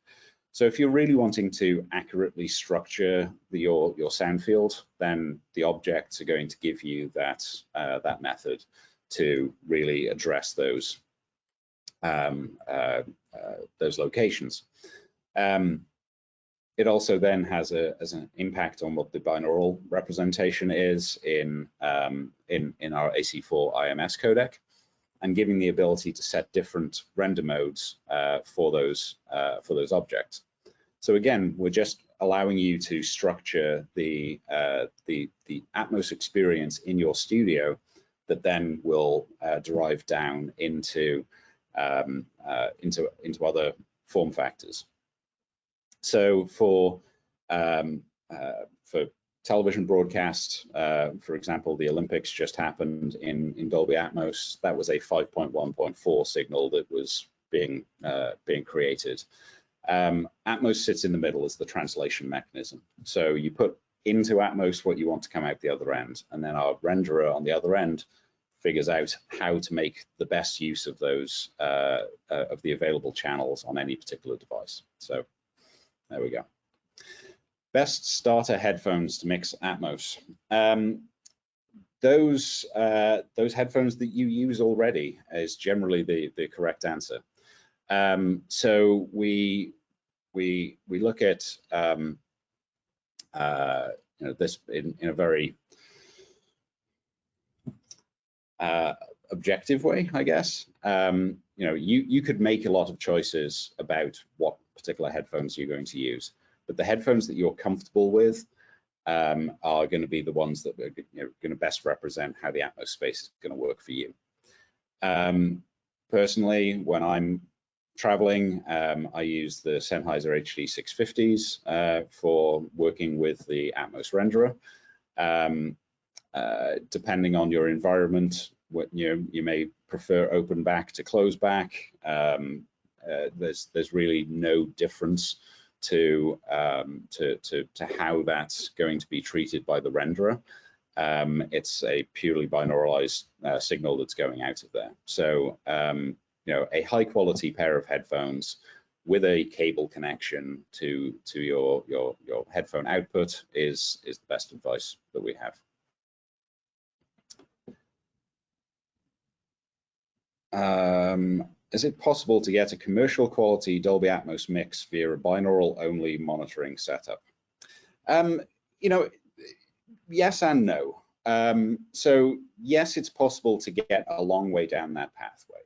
So if you're really wanting to accurately structure your sound field, then the objects are going to give you that method to really address those locations. It also then has an impact on what the binaural representation is in our AC4 IMS codec, and giving the ability to set different render modes for those objects. So again, we're just allowing you to structure the Atmos experience in your studio that then will derive down into other form factors. So for television broadcast, for example, the Olympics just happened in Dolby Atmos. That was a 5.1.4 signal that was being created. Atmos sits in the middle as the translation mechanism. So you put into Atmos what you want to come out the other end, and then our renderer on the other end figures out how to make the best use of those of the available channels on any particular device. So there we go. Best starter headphones to mix Atmos. Those headphones that you use already is generally the correct answer. So we look at this in a very objective way, I guess. You could make a lot of choices about what particular headphones you're going to use, but the headphones that you're comfortable with are going to be the ones that are going to best represent how the Atmos space is going to work for you. Personally, when I'm traveling, I use the Sennheiser HD 650s for working with the Atmos renderer. Depending on your environment, you may prefer open back to close back. There's really no difference to how that's going to be treated by the renderer. It's a purely binauralized signal that's going out of there. So a high quality pair of headphones with a cable connection to your headphone output is the best advice that we have. Is it possible to get a commercial quality Dolby Atmos mix via a binaural only monitoring setup? Yes and no. So yes, it's possible to get a long way down that pathway.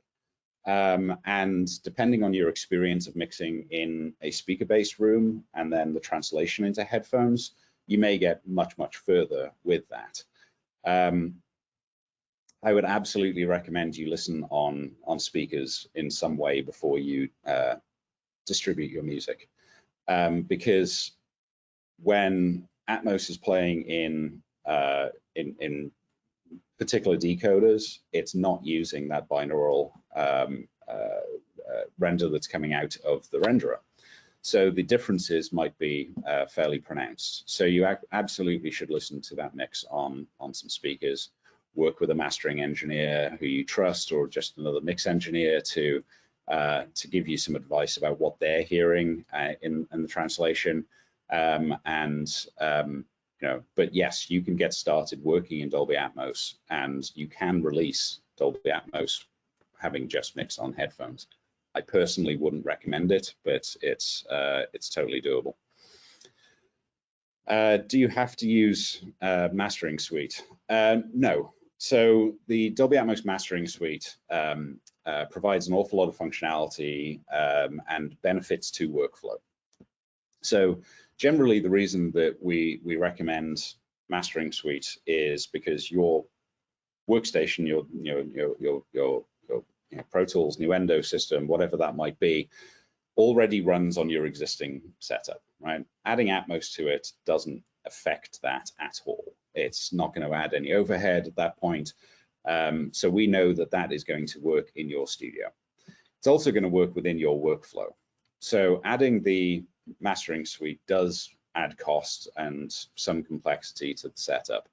And depending on your experience of mixing in a speaker-based room and then the translation into headphones, you may get much, much further with that. I would absolutely recommend you listen on speakers in some way before you distribute your music, because when Atmos is playing in particular decoders, it's not using that binaural render that's coming out of the renderer. So the differences might be fairly pronounced. So you absolutely should listen to that mix on some speakers. Work with a mastering engineer who you trust, or just another mix engineer to give you some advice about what they're hearing in the translation. But yes, you can get started working in Dolby Atmos, and you can release Dolby Atmos having just mixed on headphones. I personally wouldn't recommend it, but it's totally doable. Do you have to use mastering suite? No. So the Dolby Atmos mastering suite provides an awful lot of functionality and benefits to workflow. So generally, the reason that we recommend mastering suite is because your workstation, your Pro Tools, Nuendo system, whatever that might be, already runs on your existing setup, right? Adding Atmos to it doesn't affect that at all. It's not going to add any overhead at that point. So we know that that is going to work in your studio. It's also going to work within your workflow. So adding the mastering suite does add cost and some complexity to the setup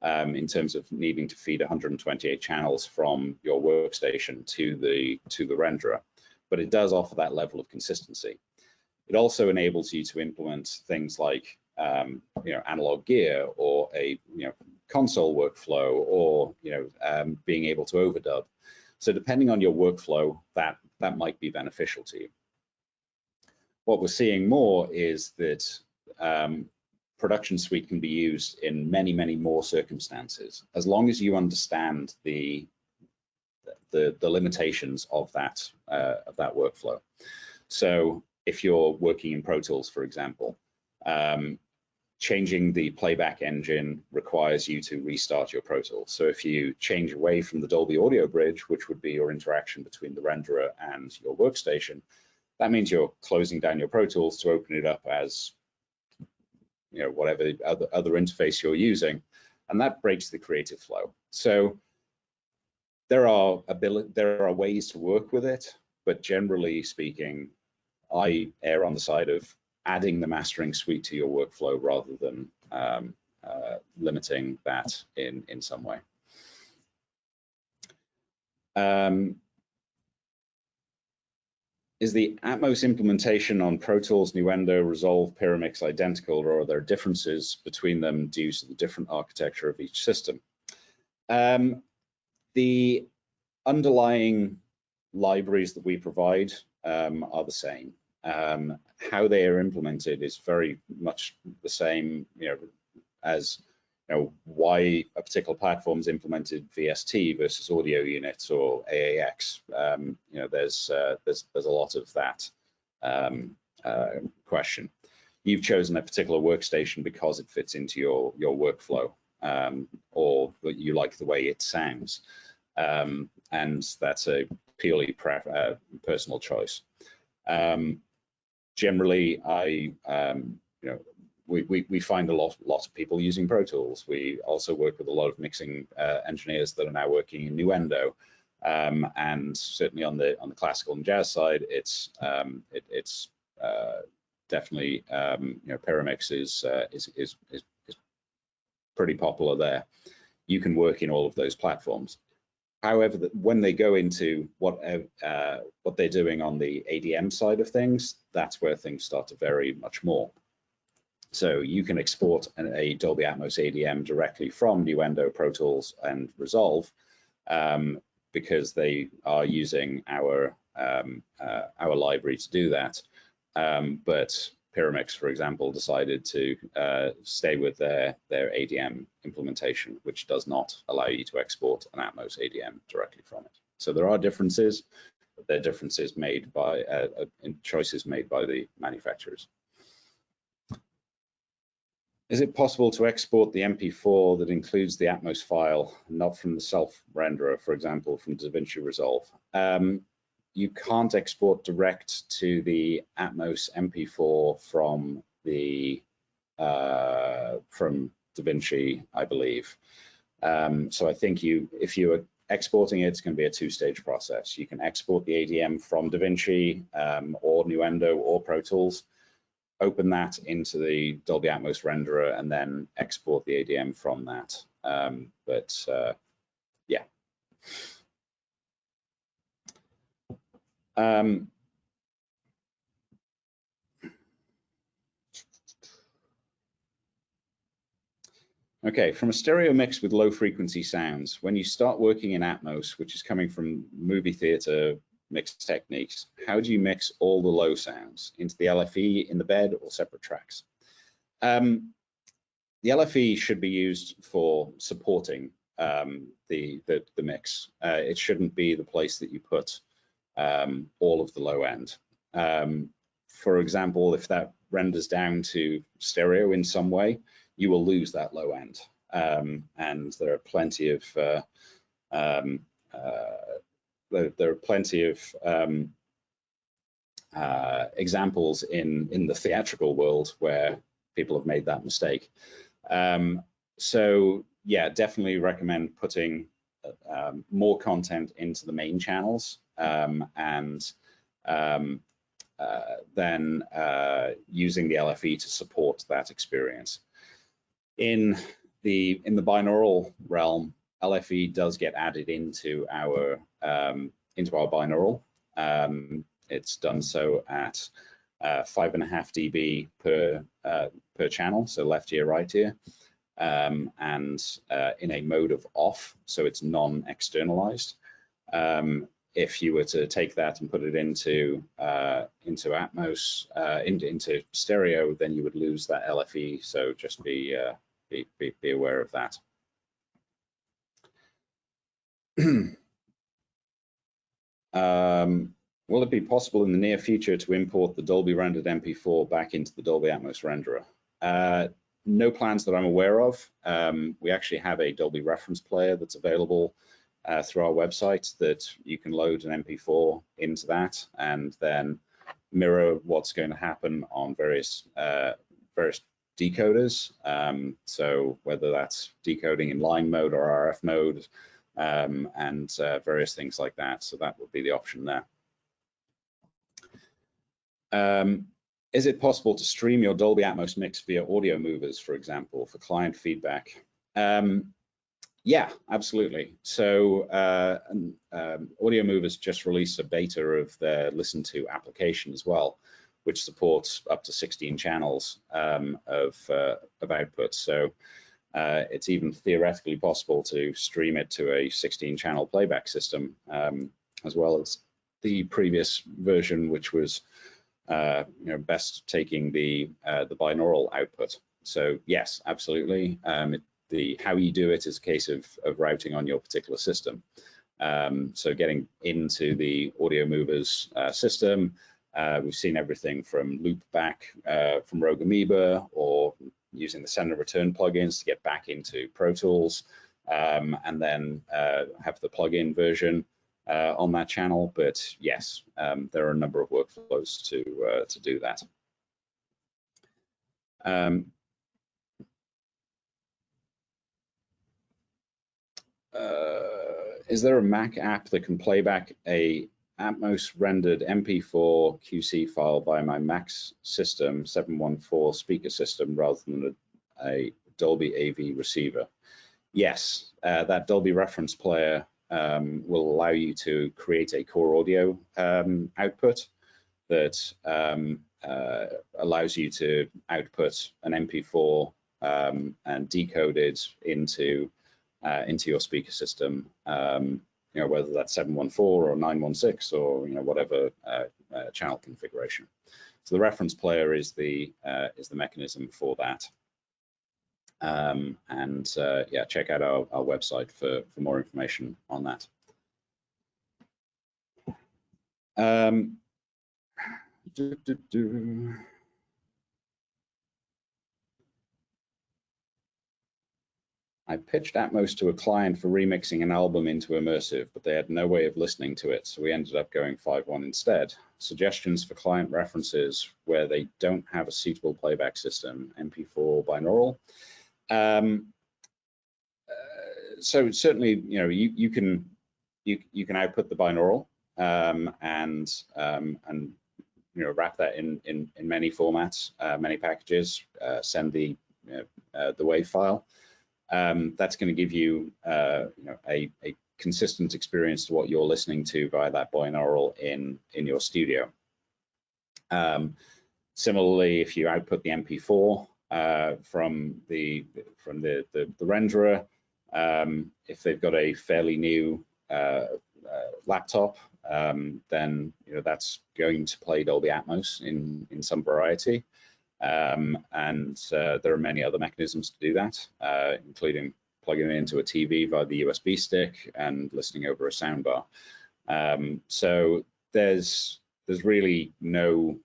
in terms of needing to feed 128 channels from your workstation to the renderer, but it does offer that level of consistency. It also enables you to implement things like analog gear, or a console workflow, or being able to overdub. So depending on your workflow, that might be beneficial to you. What we're seeing more is that production suite can be used in many, many more circumstances, as long as you understand the limitations of that workflow. So if you're working in Pro Tools, for example, changing the playback engine requires you to restart your Pro Tools. So if you change away from the Dolby Audio Bridge, which would be your interaction between the renderer and your workstation, that means you're closing down your Pro Tools to open it up as whatever other interface you're using, and that breaks the creative flow. So there are ways to work with it, but generally speaking, I err on the side of adding the mastering suite to your workflow rather than limiting that in some way. Is the Atmos implementation on Pro Tools, Nuendo, Resolve, Pyramix identical, or are there differences between them due to the different architecture of each system? The underlying libraries that we provide are the same. How they are implemented is very much the same, as why a particular platform is implemented VST versus audio units or AAX. There's a lot of that question. You've chosen a particular workstation because it fits into your workflow, or that you like the way it sounds, and that's a purely personal choice. Generally, I we find a lot of people using Pro Tools. We also work with a lot of mixing engineers that are now working in Nuendo, and certainly on the classical and jazz side, it's definitely Pyramix is pretty popular there. You can work in all of those platforms. However, when they go into what they're doing on the ADM side of things, that's where things start to vary much more. So you can export a Dolby Atmos ADM directly from Nuendo, Pro Tools, and Resolve because they are using our library to do that. But Pyramix, for example, decided to stay with their ADM implementation, which does not allow you to export an Atmos ADM directly from it. So there are differences, but they're differences made by choices made by the manufacturers. Is it possible to export the MP4 that includes the Atmos file, not from the self-renderer, for example, from DaVinci Resolve? You can't export direct to the Atmos MP4 from DaVinci, I believe. So I think if you are exporting it, it's going to be a two-stage process. You can export the ADM from DaVinci or Nuendo or Pro Tools, open that into the Dolby Atmos renderer, and then export the ADM from that. Yeah. Okay, from a stereo mix with low frequency sounds, when you start working in Atmos, which is coming from movie theater mix techniques, how do you mix all the low sounds into the LFE in the bed or separate tracks? The LFE should be used for supporting the mix. It shouldn't be the place that you put all of the low end. For example, if that renders down to stereo in some way, you will lose that low end. And there are plenty of examples in the theatrical world where people have made that mistake. So yeah, definitely recommend putting more content into the main channels and then using the LFE to support that experience. In the binaural realm, LFE does get added into our binaural. It's done so at 5.5 dB per channel, so left ear, right ear, and in a mode of off, so it's non-externalized. If you were to take that and put it into Atmos, into stereo, then you would lose that LFE. So just be aware of that. Will it be possible in the near future to import the Dolby rendered MP4 back into the Dolby Atmos renderer? No plans that I'm aware of. We actually have a Dolby reference player that's available through our website that you can load an MP4 into that and then mirror what's going to happen on various decoders. So whether that's decoding in line mode or RF mode and various things like that. So that would be the option there. Is it possible to stream your Dolby Atmos mix via audio movers, for example, for client feedback? Yeah, absolutely. So Audio Movers just released a beta of their Listen To application as well, which supports up to 16 channels of output. So it's even theoretically possible to stream it to a 16-channel playback system, as well as the previous version, which was best taking the binaural output. So yes, absolutely. How you do it is a case of routing on your particular system. So getting into the Audio Movers system, we've seen everything from loop back from Rogue Amoeba, or using the send and return plugins to get back into Pro Tools, and then have the plugin version on that channel. But yes, there are a number of workflows to do that. is there a Mac app that can play back a Atmos rendered MP4 QC file by my Mac's system 714 speaker system rather than a Dolby AV receiver? Yes, that Dolby reference player will allow you to create a core audio output that allows you to output an MP4 and decode it into your speaker system. You know, whether that's 714 or 916 or whatever channel configuration. So the reference player is the mechanism for that. Yeah, check out our website for more information on that. I pitched Atmos to a client for remixing an album into immersive, but they had no way of listening to it, so we ended up going 5.1 instead. Suggestions for client references where they don't have a suitable playback system, MP4 binaural. So certainly, you can output the binaural and wrap that in many formats, many packages. Send the WAV file. That's going to give you, a consistent experience to what you're listening to via that binaural in your studio. Similarly, if you output the MP4 from the renderer, if they've got a fairly new laptop, then that's going to play Dolby Atmos in some variety. And there are many other mechanisms to do that, including plugging it into a TV via the USB stick and listening over a soundbar. So there's really no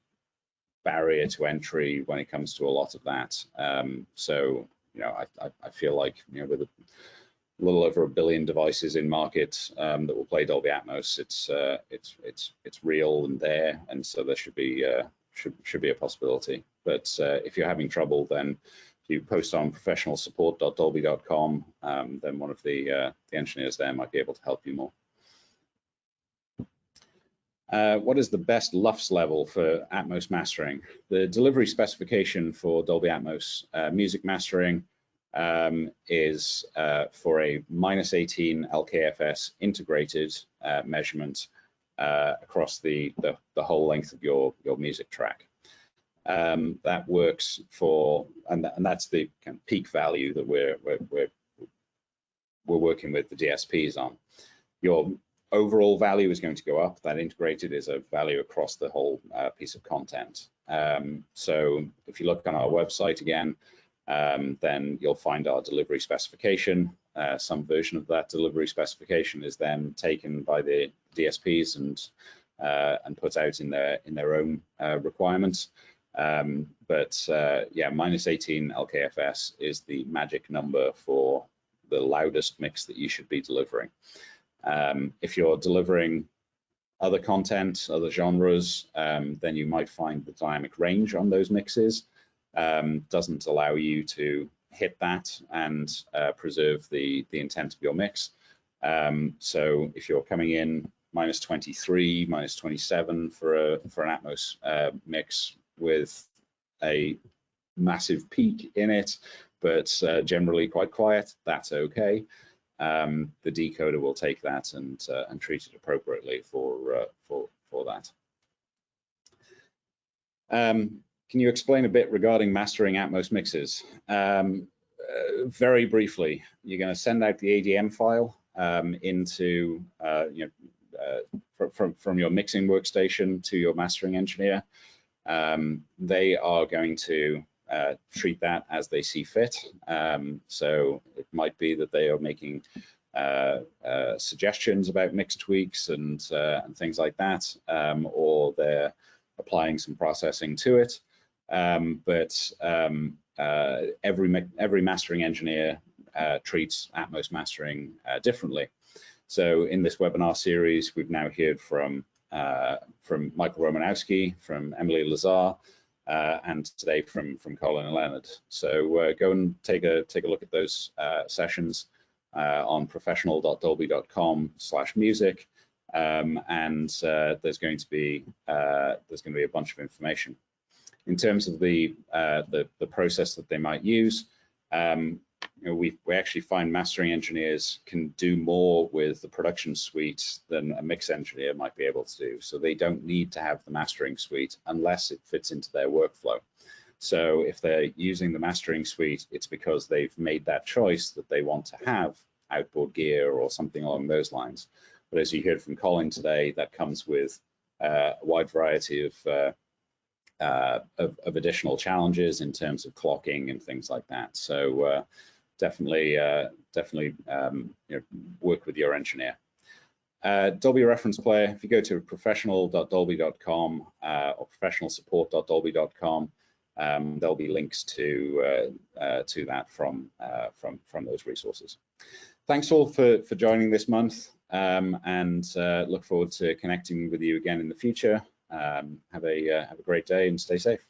barrier to entry when it comes to a lot of that. So I feel like with a little over 1 billion devices in market that will play Dolby Atmos, it's real and there, and so there should be a possibility. But if you're having trouble, then if you post on professionalsupport.dolby.com, then one of the engineers there might be able to help you more. What is the best LUFS level for Atmos mastering? The delivery specification for Dolby Atmos music mastering is for a -18 LKFS integrated measurement across the whole length of your music track. That works for, and that's the kind of peak value that we're working with the DSPs on. Your overall value is going to go up. That integrated is a value across the whole piece of content. So if you look on our website again, then you'll find our delivery specification. Some version of that delivery specification is then taken by the DSPs and put out in their own requirements. But yeah, -18 LKFS is the magic number for the loudest mix that you should be delivering. If you're delivering other content, other genres, then you might find the dynamic range on those mixes doesn't allow you to hit that and preserve the intent of your mix. So if you're coming in -23, -27 for an Atmos mix with a massive peak in it, but generally quite quiet, that's okay. The decoder will take that and treat it appropriately for that. Can you explain a bit regarding mastering Atmos mixes? Very briefly, you're going to send out the ADM file into from your mixing workstation to your mastering engineer. They are going to treat that as they see fit. So it might be that they are making suggestions about mix tweaks and things like that, or they're applying some processing to it. But every mastering engineer treats Atmos mastering differently. So in this webinar series, we've now heard from Michael Romanowski, from Emily Lazar, and today from Colin Leonard. So go and take a look at those sessions. on professional.dolby.com/music, and there's going to be a bunch of information. In terms of the process that they might use, we actually find mastering engineers can do more with the production suite than a mix engineer might be able to do. So they don't need to have the mastering suite unless it fits into their workflow. So if they're using the mastering suite, it's because they've made that choice that they want to have outboard gear or something along those lines. But as you heard from Colin today, that comes with a wide variety of additional challenges in terms of clocking and things like that. So definitely work with your engineer. Dolby Reference Player, if you go to professional.dolby.com or professionalsupport.dolby.com, there'll be links to that from those resources. Thanks all for joining this month, and look forward to connecting with you again in the future. Have a great day and stay safe.